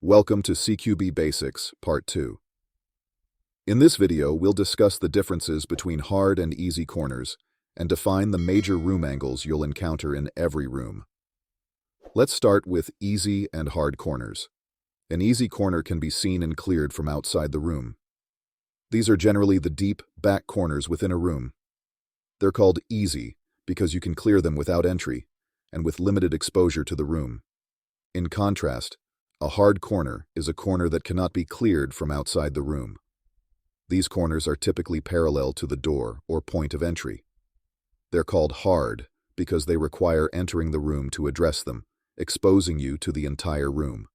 Welcome to CQB Basics, Part 2. In this video, we'll discuss the differences between hard and easy corners and define the major room angles you'll encounter in every room. Let's start with easy and hard corners. An easy corner can be seen and cleared from outside the room. These are generally the deep, back corners within a room. They're called easy because you can clear them without entry and with limited exposure to the room. In contrast, a hard corner is a corner that cannot be cleared from outside the room. These corners are typically parallel to the door or point of entry. They're called hard because they require entering the room to address them, exposing you to the entire room.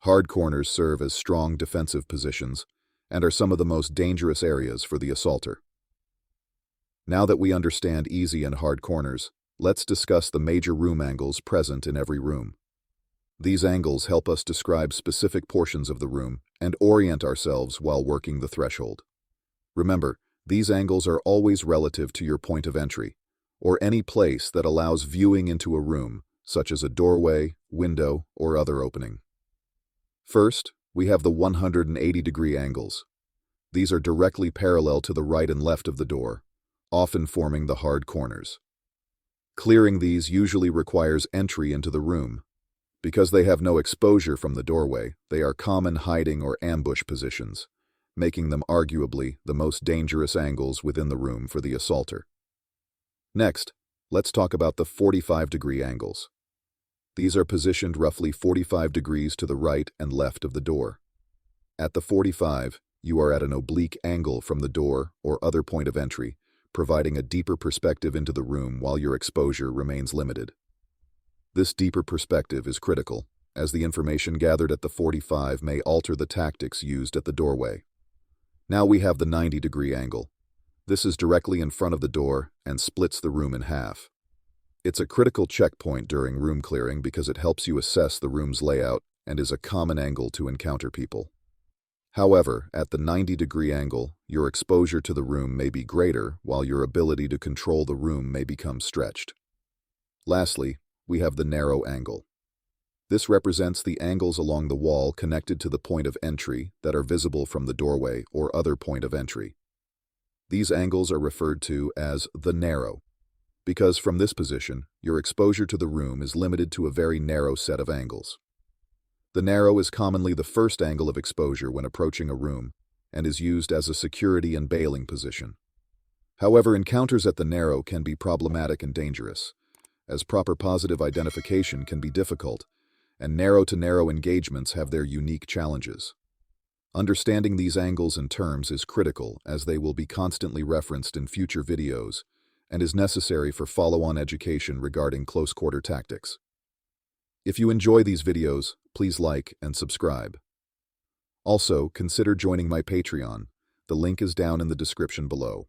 Hard corners serve as strong defensive positions and are some of the most dangerous areas for the assaulter. Now that we understand easy and hard corners, let's discuss the major room angles present in every room. These angles help us describe specific portions of the room and orient ourselves while working the threshold. Remember, these angles are always relative to your point of entry, or any place that allows viewing into a room, such as a doorway, window, or other opening. First, we have the 180-degree angles. These are directly parallel to the right and left of the door, often forming the hard corners. Clearing these usually requires entry into the room. Because they have no exposure from the doorway, they are common hiding or ambush positions, making them arguably the most dangerous angles within the room for the assaulter. Next, let's talk about the 45-degree angles. These are positioned roughly 45 degrees to the right and left of the door. At the 45, you are at an oblique angle from the door or other point of entry, providing a deeper perspective into the room while your exposure remains limited. This deeper perspective is critical, as the information gathered at the 45 may alter the tactics used at the doorway. Now we have the 90-degree angle. This is directly in front of the door and splits the room in half. It's a critical checkpoint during room clearing because it helps you assess the room's layout and is a common angle to encounter people. However, at the 90-degree angle, your exposure to the room may be greater while your ability to control the room may become stretched. Lastly, we have the narrow angle. This represents the angles along the wall connected to the point of entry that are visible from the doorway or other point of entry. These angles are referred to as the narrow, because from this position, your exposure to the room is limited to a very narrow set of angles. The narrow is commonly the first angle of exposure when approaching a room and is used as a security and bailing position. However, encounters at the narrow can be problematic and dangerous, as proper positive identification can be difficult, and narrow-to-narrow engagements have their unique challenges. Understanding these angles and terms is critical as they will be constantly referenced in future videos and is necessary for follow-on education regarding close-quarter tactics. If you enjoy these videos, please like and subscribe. Also, consider joining my Patreon. The link is down in the description below.